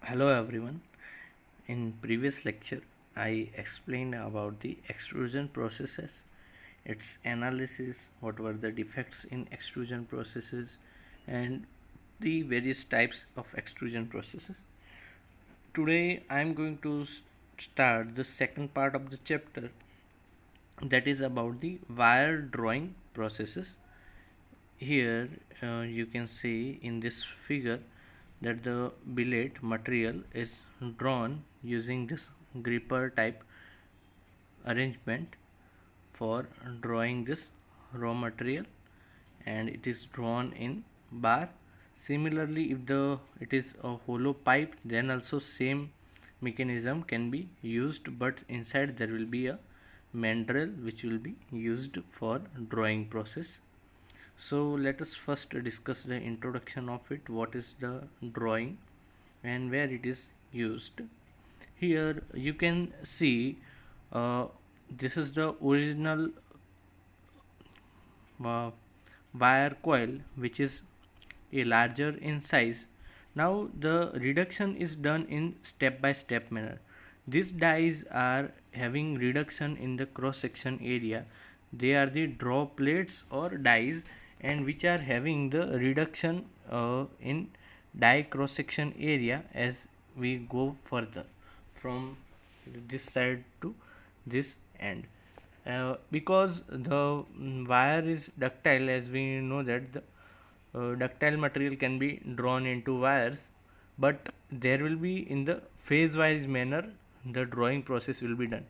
Hello everyone. In previous lecture, I explained about the extrusion processes, its analysis, what were the defects in extrusion processes, and the various types of extrusion processes. Today, I am going to start the second part of the chapter, that is about the wire drawing processes. Here you can see in this figure that the billet material is drawn using this gripper type arrangement for drawing this raw material, and it is drawn in bar. Similarly, if the it is a hollow pipe, then also same mechanism can be used, but inside there will be a mandrel which will be used for drawing process. So let us first discuss the introduction of it, what is the drawing and where it is used. Here you can see uh, this is the original uh, wire coil, which is a larger in size. Now the reduction is done in step by step manner. These dies are having reduction in the cross section area. They are the draw plates or dies, and which are having the reduction in die cross section area as we go further from this side to this end. Because the wire is ductile, as we know that the ductile material can be drawn into wires, but there will be in the phase wise manner the drawing process will be done.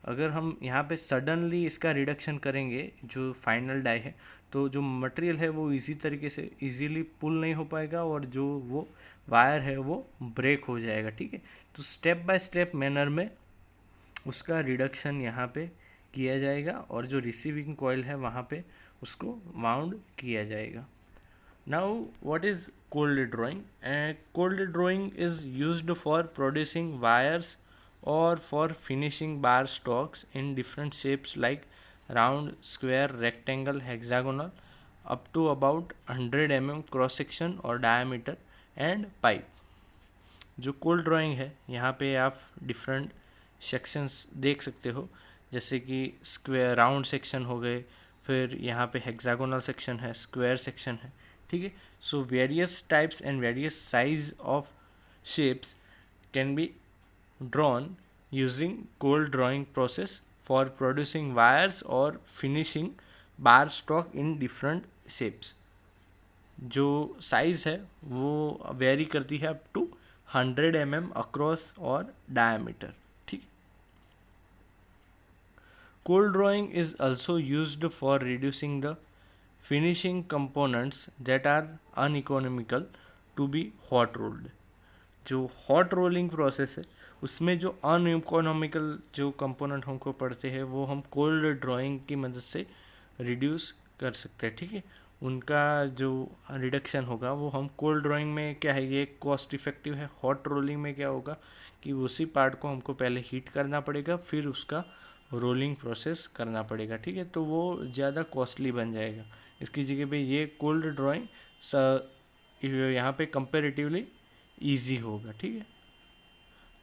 अगर हम यहाँ पे suddenly इसका reduction करेंगे जो final die है, तो जो मटेरियल है वो इजी तरीके से इजीली पुल नहीं हो पाएगा और जो वो वायर है वो ब्रेक हो जाएगा. ठीक है, तो स्टेप बाय स्टेप मैनर में उसका रिडक्शन यहाँ पे किया जाएगा और जो रिसीविंग कॉइल है वहाँ पे उसको वाउंड किया जाएगा. Now what is cold drawing? Cold drawing is used for producing wires or for finishing bar stocks in different shapes like round, square, rectangle, hexagonal, up to about 100 mm cross section or diameter and pipe. जो cold drawing है यहाँ पे आप different sections देख सकते हो, जैसे कि स्क्वायर राउंड सेक्शन हो गए, फिर यहाँ पे हेक्सागोनल सेक्शन है, स्क्वायर सेक्शन है. ठीक है, so various types and various size of shapes can be drawn using cold drawing process for producing wires or finishing bar stock in different shapes. जो साइज है वो वेरी करती है up to 100 mm across और diameter. ठीक. Cold drawing is also used for reducing the finishing components that are uneconomical to be hot rolled. जो hot rolling process है उसमें जो अनइकोनॉमिकल जो कंपोनेंट हमको पड़ते हैं वो हम कोल्ड ड्राइंग की मदद से रिड्यूस कर सकते हैं. ठीक है, उनका जो रिडक्शन होगा वो हम कोल्ड ड्राइंग में क्या है, ये कॉस्ट इफेक्टिव है. हॉट रोलिंग में क्या होगा कि उसी पार्ट को हमको पहले हीट करना पड़ेगा, फिर उसका रोलिंग प्रोसेस करना पड़ेगा. ठीक है, तो वो ज़्यादा कॉस्टली बन जाएगा. इसकी जगह पे ये कोल्ड ड्राइंग यहाँ पे कंपेरेटिवली ईजी होगा. ठीक है,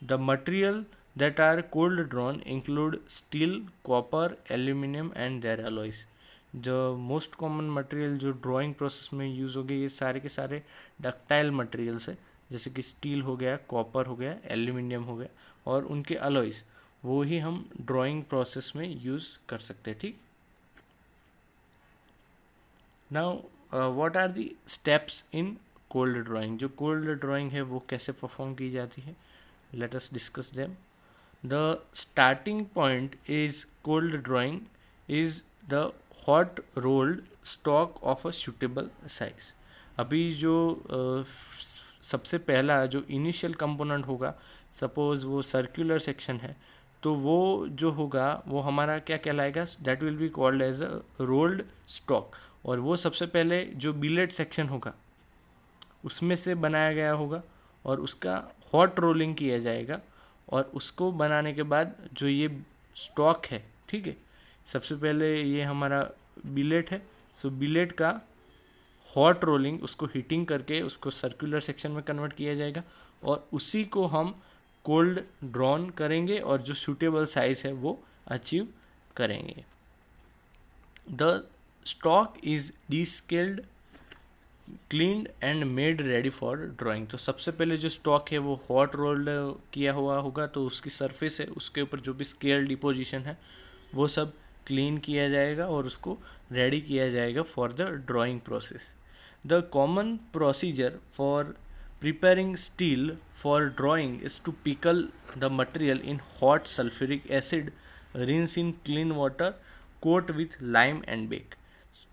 the material that are cold drawn include steel, copper, aluminium and their alloys. जो मोस्ट कॉमन मटेरियल जो ड्राइंग प्रोसेस में यूज़ हो गए ये सारे के सारे डक्टाइल मटेरियल्स है, जैसे कि स्टील हो गया, कॉपर हो गया, एल्यूमिनियम हो गया, और उनके अलॉयज वो ही हम ड्राइंग प्रोसेस में यूज़ कर सकते हैं. ठीक. Now what are the steps in cold drawing? जो कोल्ड ड्राइंग है वो कैसे परफॉर्म की जाती है, let us discuss them. The starting point is cold drawing is the hot rolled stock of a suitable size. अभी जो सबसे पहला जो इनिशियल कंपोनेंट होगा, सपोज वो सर्कुलर सेक्शन है, तो वो जो होगा वो हमारा क्या कहलाएगा, that will be called as a rolled stock. और वो सबसे पहले जो बिलेट सेक्शन होगा उसमें से बनाया गया होगा और उसका हॉट रोलिंग किया जाएगा, और उसको बनाने के बाद जो ये स्टॉक है, ठीक है, सबसे पहले ये हमारा बिलेट है, सो बिलेट का हॉट रोलिंग, उसको हीटिंग करके उसको सर्कुलर सेक्शन में कन्वर्ट किया जाएगा और उसी को हम कोल्ड ड्रॉन करेंगे और जो सूटेबल साइज है वो अचीव करेंगे। The stock is descaled, cleaned and made ready for drawing. तो सबसे पहले जो स्टॉक है वो हॉट रोल्ड किया हुआ होगा, तो उसकी सरफेस है उसके ऊपर जो भी स्केल डिपोजिशन है वो सब क्लीन किया जाएगा और उसको रेडी किया जाएगा for the drawing process. The common procedure for preparing steel for drawing is to pickle the material in hot sulfuric acid, rinse in clean water, coat with lime and bake.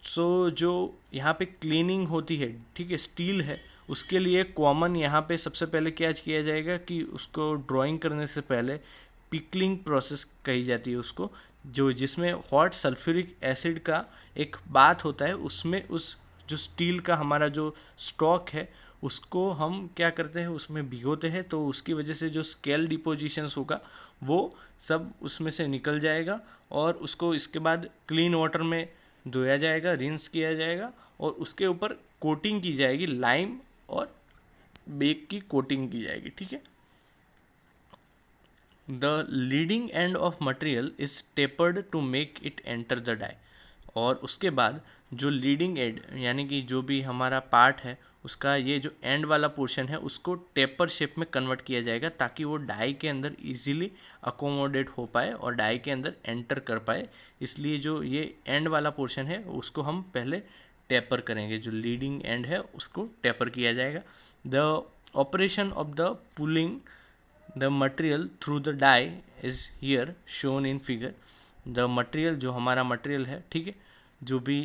सो जो यहाँ पे cleaning होती है, ठीक है, steel है, उसके लिए कॉमन यहाँ पे सबसे पहले क्या किया जाएगा कि उसको ड्राइंग करने से पहले पिकलिंग प्रोसेस कही जाती है उसको, जो जिसमें हॉट सल्फ्यूरिक एसिड का एक बात होता है, उसमें उस जो स्टील का हमारा जो स्टॉक है उसको हम क्या करते हैं उसमें भिगोते हैं, तो उसकी वजह से जो स्केल डिपोजिशंस होगा वो सब उसमें से निकल जाएगा और उसको इसके बाद क्लीन वाटर में धोया जाएगा, रिंस किया जाएगा और उसके ऊपर कोटिंग की जाएगी, लाइम और बेक की कोटिंग की जाएगी, ठीक है। The leading end of material is tapered to make it enter the die. और उसके बाद जो लीडिंग एंड यानी कि जो भी हमारा पार्ट है उसका ये जो एंड वाला पोर्शन है उसको टेपर शेप में कन्वर्ट किया जाएगा ताकि वो डाई के अंदर इजीली अकोमोडेट हो पाए और डाई के अंदर एंटर कर पाए। इसलिए जो ये एंड वाला पोर्शन है उसको हम पहले टेपर करेंगे, जो लीडिंग एंड है उसको टेपर किया जाएगा। The operation of the pulling the material through the die is here shown in figure. The material जो हमारा मटेरियल है, ठीक है, जो भी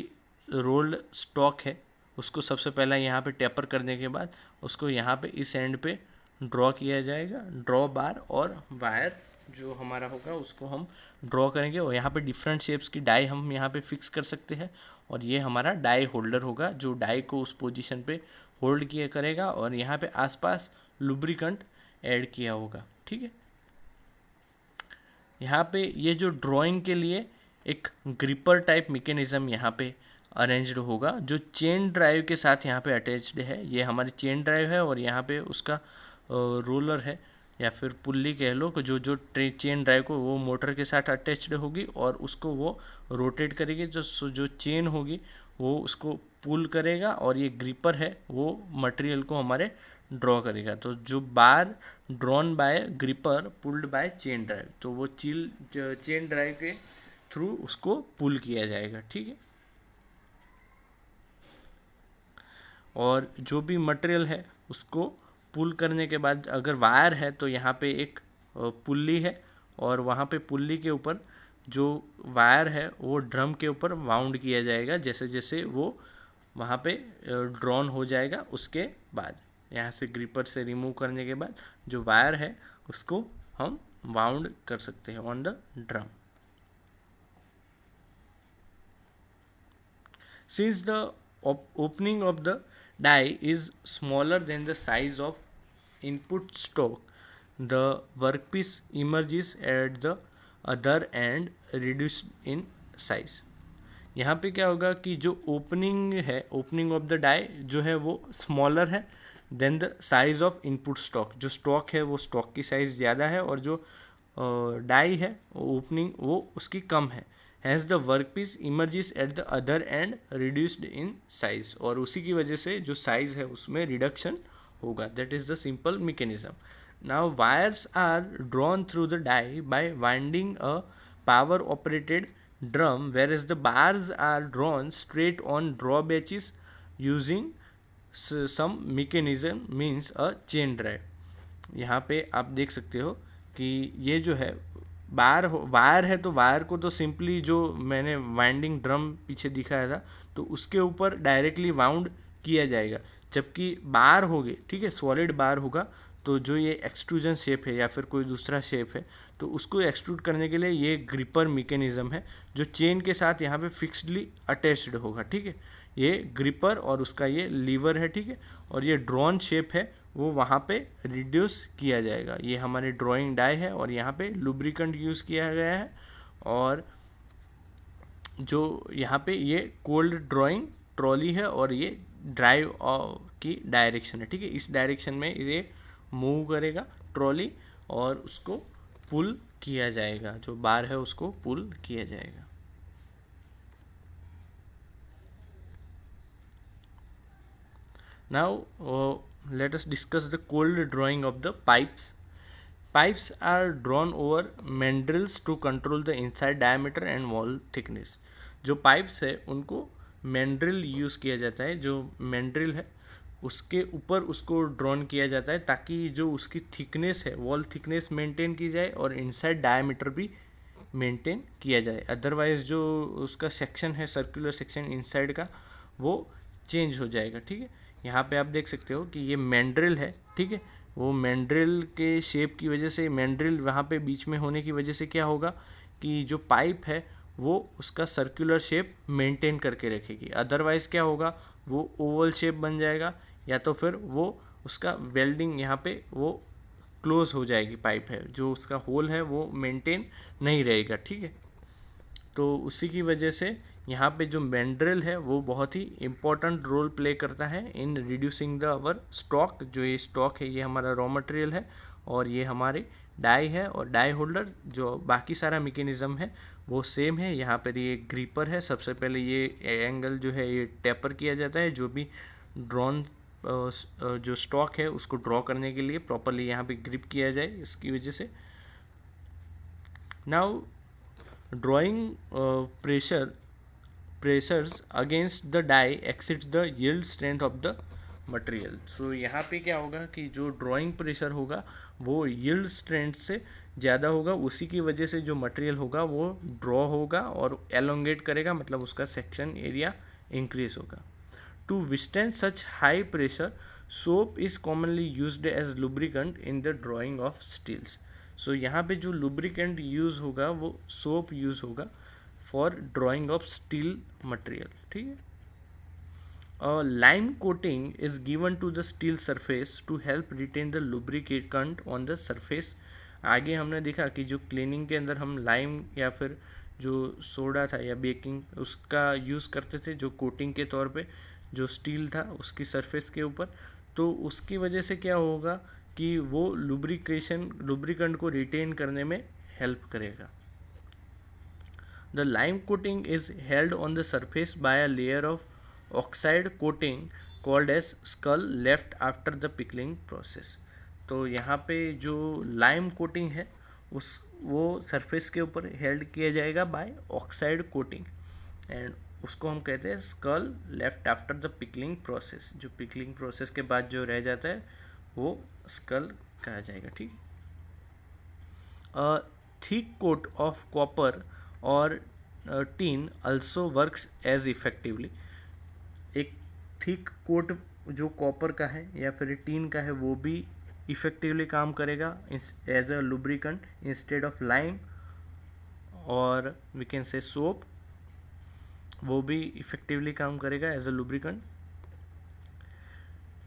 रोल्ड स्टॉक है उसको सबसे पहला यहाँ पे टेपर करने के बाद उसको यहाँ पे इस एंड पे ड्रॉ किया जाएगा। ड्रॉ बार और वायर जो हमारा होगा उसको हम ड्रॉ करेंगे और यहाँ पे डिफरेंट शेप्स की डाई हम यहाँ पे फिक्स कर सकते हैं और ये हमारा डाई होल्डर होगा जो डाई को उस पोजीशन पे होल्ड किया करेगा और यहाँ पे आसपास लुब्रिकेंट ऐड किया होगा, ठीक है। यहाँ पे ये जो ड्राइंग के लिए एक ग्रिपर टाइप मैकेनिज्म यहाँ पे अरेंज्ड होगा जो चेन ड्राइव के साथ यहाँ पे अटैच्ड है। ये हमारी चेन ड्राइव है और यहाँ पे उसका रोलर है या फिर पुल्ली कह लो, जो जो चेन ड्राइव को वो मोटर के साथ अटैच्ड होगी और उसको वो रोटेट करेगी, जो चेन होगी वो उसको पुल करेगा और ये ग्रिपर है वो मटेरियल को हमारे ड्रॉ करेगा। तो जो bar drawn by gripper pulled by chain drive, तो वो चेन ड्राइव के थ्रू उसको पुल किया जाएगा, ठीक है। और जो भी मटेरियल है उसको पुल करने के बाद अगर वायर है तो यहाँ पे एक पुल्ली है और वहाँ पे पुल्ली के ऊपर जो वायर है वो ड्रम के ऊपर वाउंड किया जाएगा। जैसे जैसे वो वहाँ पे ड्रॉन हो जाएगा उसके बाद यहाँ से ग्रिपर से रिमूव करने के बाद जो वायर है उसको हम वाउंड कर सकते हैं on the drum. Since the opening of the die is smaller than the size of input stock, the workpiece emerges at the other end reduced in size. यहाँ पे क्या होगा कि जो ओपनिंग है, ओपनिंग ऑफ द डाई जो है वो स्मॉलर है then the size of input stock. जो स्टॉक है वो स्टॉक की साइज़ ज़्यादा है और जो डाई है ओपनिंग वो उसकी कम है। Hence the workpiece emerges at the other end reduced in size, और उसी की वजह से जो साइज है उसमें रिडक्शन होगा। That is the simple mechanism. Now wires are drawn through the die by winding a power operated drum, whereas the bars are drawn straight on drawbatches using some mechanism means a chain drive. यहाँ पे आप देख सकते हो कि ये जो है वायर है तो वायर को तो सिंपली जो मैंने वाइंडिंग ड्रम पीछे दिखाया था तो उसके ऊपर डायरेक्टली वाउंड किया जाएगा, जबकि बार होगी, ठीक है, सॉलिड बार होगा तो जो ये एक्सट्रूजन शेप है या फिर कोई दूसरा शेप है तो उसको एक्सट्रूड करने के लिए ये ग्रिपर मैकेनिज्म है जो चेन के साथ यहाँ पे फिक्सडली अटैच्ड होगा, ठीक है। ये ग्रिपर और उसका ये लीवर है, ठीक है, और ये ड्रॉन शेप है वो वहाँ पे रिड्यूस किया जाएगा। ये हमारे ड्राइंग डाई है और यहाँ पे लुब्रिकेंट यूज़ किया गया है और जो यहाँ पे ये कोल्ड ड्राइंग ट्रॉली है और ये ड्राइव की डायरेक्शन है, ठीक है। इस डायरेक्शन में ये मूव करेगा ट्रॉली और उसको पुल किया जाएगा, जो बार है उसको पुल किया जाएगा। Now let us discuss the cold drawing of the pipes. Pipes are drawn over mandrels to control the inside diameter and wall thickness. जो पाइप्स है उनको मैंड्रिल यूज़ किया जाता है, जो मैंड्रिल है उसके ऊपर उसको ड्रॉन किया जाता है ताकि जो उसकी थिकनेस है, वॉल थिकनेस मेंटेन की जाए और इनसाइड डायमीटर भी मेंटेन किया जाए। अदरवाइज जो उसका सेक्शन है, सर्कुलर सेक्शन इनसाइड का, वो चेंज हो जाएगा, ठीक है। यहाँ पे आप देख सकते हो कि ये मैंड्रिल है, ठीक है। वो मैंड्रिल के शेप की वजह से, मैंड्रिल वहाँ पे बीच में होने की वजह से क्या होगा कि जो पाइप है वो उसका सर्कुलर शेप मेंटेन करके रखेगी। अदरवाइज़ क्या होगा, वो ओवल शेप बन जाएगा या तो फिर वो उसका वेल्डिंग यहाँ पे वो क्लोज हो जाएगी, पाइप है जो उसका होल है वो मेंटेन नहीं रहेगा, ठीक है। तो उसी की वजह से यहाँ पे जो मैंड्रिल है वो बहुत ही इम्पोर्टेंट रोल प्ले करता है in reducing the our stock. जो ये स्टॉक है ये हमारा रॉ मटेरियल है और ये हमारी डाई है, और डाई होल्डर जो बाकी सारा मैकेनिज्म है वो सेम है। यहाँ पर ये ग्रीपर है, सबसे पहले ये एंगल जो है ये टेपर किया जाता है, जो भी ड्रॉन जो स्टॉक है उसको ड्रॉ करने के लिए प्रॉपरली यहाँ पे ग्रिप किया जाए, इसकी वजह से। Now drawing pressures against the die exceeds the yield strength of the material. So यहाँ पे क्या होगा कि जो ड्राइंग प्रेशर होगा वो यील्ड स्ट्रेंथ से ज़्यादा होगा, उसी की वजह से जो मटेरियल होगा वो ड्रॉ होगा और एलोंगेट करेगा, मतलब उसका सेक्शन एरिया इंक्रीज होगा। To withstand such high pressure, soap is commonly used as lubricant in the drawing of steels. So यहाँ पे जो lubricant यूज़ होगा वो soap यूज़ होगा for drawing of steel material, ठीक है। Lime coating is given to the steel surface to help retain the lubricant on the surface. आगे हमने देखा कि जो क्लीनिंग के अंदर हम लाइम या फिर जो सोडा था या बेकिंग उसका यूज़ करते थे जो कोटिंग के तौर पे जो स्टील था उसकी सरफेस के ऊपर, तो उसकी वजह से क्या होगा कि वो लुब्रिकेंट को रिटेन करने में हेल्प करेगा। The lime coating is held on the surface by a layer of oxide coating called as skull left after the pickling process. तो यहाँ पे जो लाइम कोटिंग है वो सरफेस के ऊपर हेल्ड किया जाएगा बाय ऑक्साइड कोटिंग, एंड उसको हम कहते हैं skull left after the pickling process. जो पिकलिंग प्रोसेस के बाद जो रह जाता है वो स्कल कहा जाएगा, ठीक। थिक कोट ऑफ कॉपर और tin also works as effectively. एक थिक कोट जो कॉपर का है या फिर टीन का है वो भी इफेक्टिवली काम करेगा as a lubricant instead of lime, और वी कैन से सोप, वो भी इफेक्टिवली काम करेगा as a lubricant.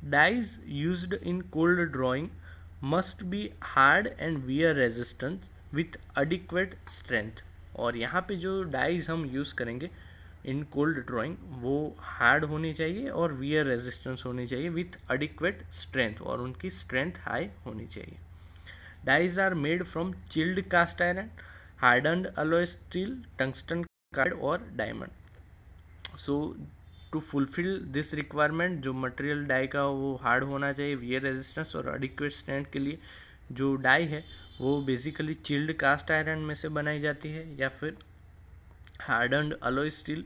Dies used in cold drawing must be hard and wear resistant with adequate strength. और यहाँ पे जो डाइज हम यूज़ करेंगे इन कोल्ड ड्राइंग वो हार्ड होनी चाहिए और वियर रेजिस्टेंस होनी चाहिए विथ एडिक्वेट स्ट्रेंथ, और उनकी स्ट्रेंथ हाई होनी चाहिए। Dies are made from chilled cast iron, hardened alloy steel, tungsten carbide और diamond. So to fulfil this requirement जो मटेरियल डाई का वो हार्ड होना चाहिए, वियर रेजिस्टेंस और एडिक्वेट स्ट्रेंथ के लिए जो डाई है वो बेसिकली चिल्ड कास्ट आयरन में से बनाई जाती है या फिर hardened alloy steel,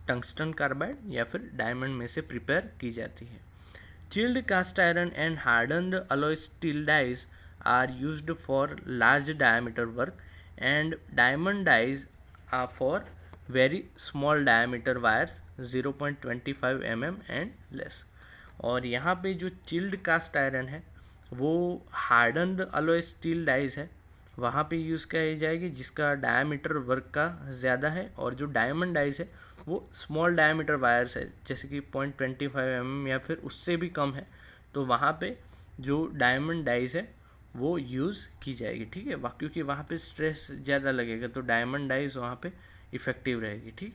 tungsten carbide या फिर डायमंड में से प्रिपेयर की जाती है। Chilled cast iron and hardened alloy steel dies are used for large diameter work, and diamond dies are for very small diameter wires 0.25 mm and less. और यहाँ पे जो चिल्ड कास्ट आयरन है वो हार्डन्ड अलॉय स्टील डाइज है, वहाँ पे use की जाएगी जिसका डायमीटर वर्क का ज़्यादा है, और जो डायमंड डाइज है वो स्मॉल डायमीटर वायर्स है जैसे कि 0.25 mm या फिर उससे भी कम है, तो वहाँ पे जो डायमंड डाइज है वो यूज़ की जाएगी, ठीक है। क्योंकि वहाँ पे स्ट्रेस ज़्यादा लगेगा तो डायमंड डाइज वहाँ पे इफ़ेक्टिव रहेगी, ठीक।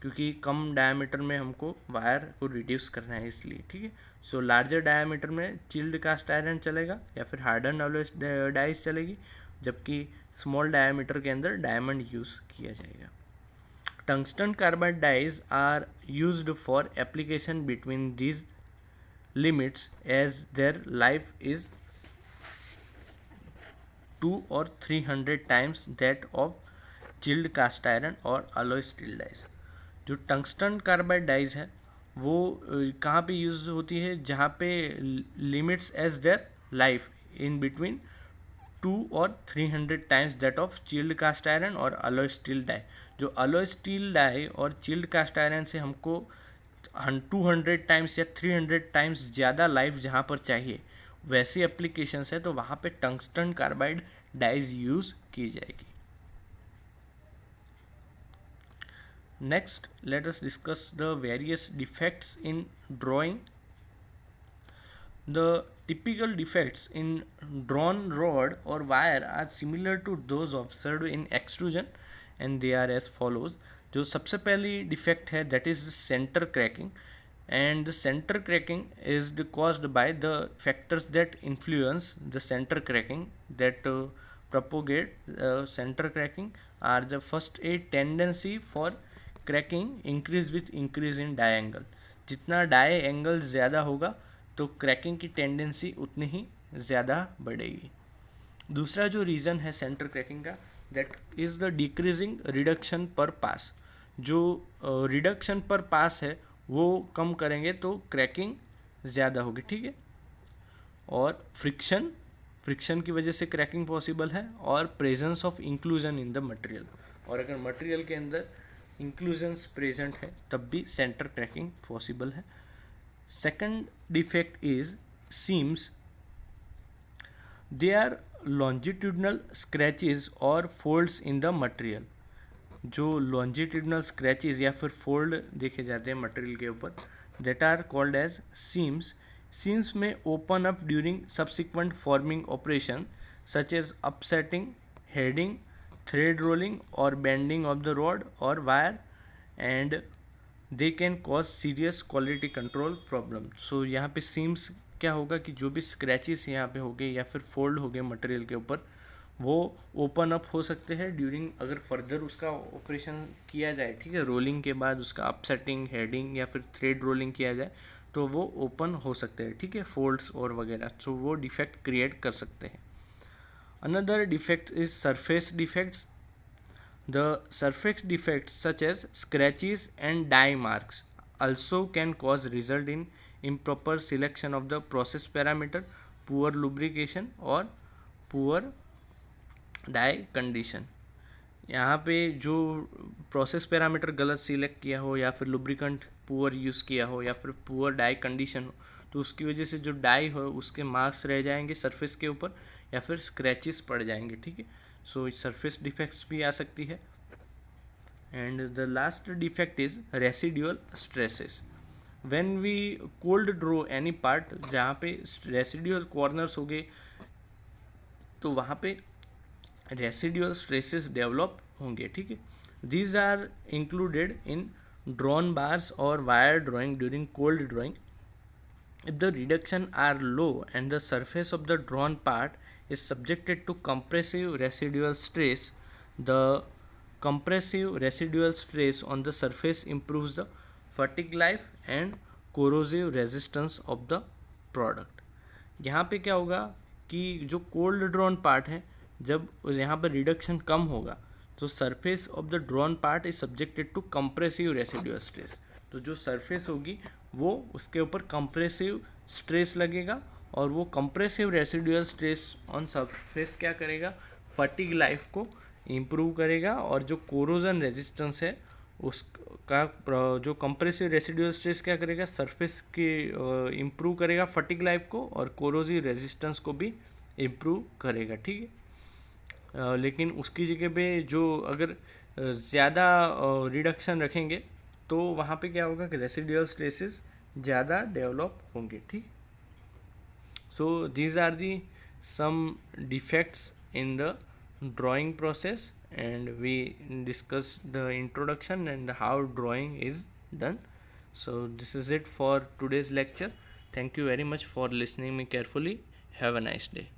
क्योंकि कम डायमीटर में हमको वायर को रिड्यूस करना है इसलिए, ठीक है। सो लार्जर डायमीटर में चिल्ड कास्ट आयरन चलेगा या फिर हार्डन ऑलवेज डाइस चलेगी, जबकि स्मॉल डायमीटर के अंदर डायमंड यूज़ किया जाएगा। Tungsten carbide dies are used for application between these limits as their life is 2 or 300 times that of chilled cast iron और अलॉय स्टील डाइज। जो tungsten carbide dies है वो कहाँ पे यूज़ होती है, जहाँ पे limits as their life in between 2 or 300 times that of chilled cast iron और अलॉय स्टील डाई। जो अलॉय स्टील डाई और चिल्ड कास्ट आयरन से हमको 200 टाइम्स या 300 टाइम्स ज़्यादा लाइफ जहाँ पर चाहिए वैसी एप्लीकेशंस है, तो वहाँ पे टंगस्टन कार्बाइड डाइज यूज़ की जाएगी। Next let us discuss the various defects in drawing. The typical defects in drawn rod or wire are similar to those observed in extrusion and they are as follows. जो सबसे पहली defect है that is center cracking, and the center cracking is caused by the factors that influence the center cracking that propagate center cracking are the first a tendency for cracking increase with increase in die angle. जितना die angle ज़्यादा होगा तो cracking की tendency उतनी ही ज़्यादा बढ़ेगी। दूसरा जो रीज़न है सेंटर क्रैकिंग का, that is the decreasing reduction पर पास। जो रिडक्शन पर पास है वो कम करेंगे तो क्रैकिंग ज़्यादा होगी, ठीक है। और फ्रिक्शन की वजह से क्रैकिंग पॉसिबल है, और presence of inclusion in the material, और अगर मटेरियल के अंदर इंक्लूजन्स प्रेजेंट है तब भी सेंटर क्रैकिंग पॉसिबल है। Second defect is seams. They are longitudinal scratches or folds in the material. जो longitudinal scratches या फिर fold देखे जाते हैं मटेरियल के ऊपर, that are called as seams. Seams may open up during subsequent forming operation such as upsetting, heading, thread rolling or bending of the rod or wire, and they can cause serious quality control problem. So यहाँ पे seems क्या होगा कि जो भी scratches यहाँ पे हो गए या फिर फोल्ड हो गए मटेरियल के ऊपर, वो ओपन अप हो सकते हैं ड्यूरिंग, अगर फर्दर उसका ऑपरेशन किया जाए, ठीक है, रोलिंग के बाद उसका अपसेटिंग, हेडिंग या फिर थ्रेड रोलिंग किया जाए तो वो ओपन हो सकते हैं, ठीक है, फोल्ड्स और वगैरह। सो वो डिफेक्ट क्रिएट कर सकते हैं। Another defect is surface defects. The surface defects such as scratches and dye marks also can cause result in improper selection of the process parameter, poor lubrication और poor dye condition. यहाँ पे जो process parameter गलत select किया हो या फिर lubricant poor use किया हो या फिर पुअर डाई कंडीशन हो, तो उसकी वजह से जो डाई हो उसके मार्क्स रह जाएंगे सरफेस के ऊपर या फिर स्क्रैचेस पड़ जाएंगे, ठीक है। सो सरफेस डिफेक्ट्स भी आ सकती है। And the last defect is residual stresses. When we cold draw any part, जहाँ पे रेसिडुअल कॉर्नर्स हो गए तो वहाँ पे रेसिडुअल स्ट्रेसेस डेवलप होंगे, ठीक है। These are included in drawn bars और wire drawing during cold drawing. If the reduction are low and the surface of the drawn part is subjected to compressive residual stress, the compressive residual stress on the surface improves the fatigue life and corrosive resistance of the product. यहाँ पे क्या होगा कि जो cold drawn part है, जब यहाँ पर रिडक्शन कम होगा तो surface of the drawn part is subjected to compressive residual stress. तो जो सरफेस होगी वो उसके ऊपर कंप्रेसिव स्ट्रेस लगेगा और वो compressive residual stress on surface क्या करेगा, फटीग लाइफ को इम्प्रूव करेगा, और जो कोरोजन रेजिस्टेंस है उसका जो कंप्रेसिव रेसिडुअल स्ट्रेस क्या करेगा, सरफेस की इम्प्रूव करेगा फटीग लाइफ को, और कोरोजिव रेजिस्टेंस को भी इम्प्रूव करेगा, ठीक है। लेकिन उसकी जगह पे जो अगर ज़्यादा रिडक्शन रखेंगे तो वहाँ पे क्या होगा कि रेसिडुअल स्ट्रेसेस ज़्यादा डेवलप होंगे, ठीक। So these are the some defects in the drawing process and we discuss the introduction and how drawing is done. So this is it for today's lecture. Thank you very much for listening me carefully. Have a nice day.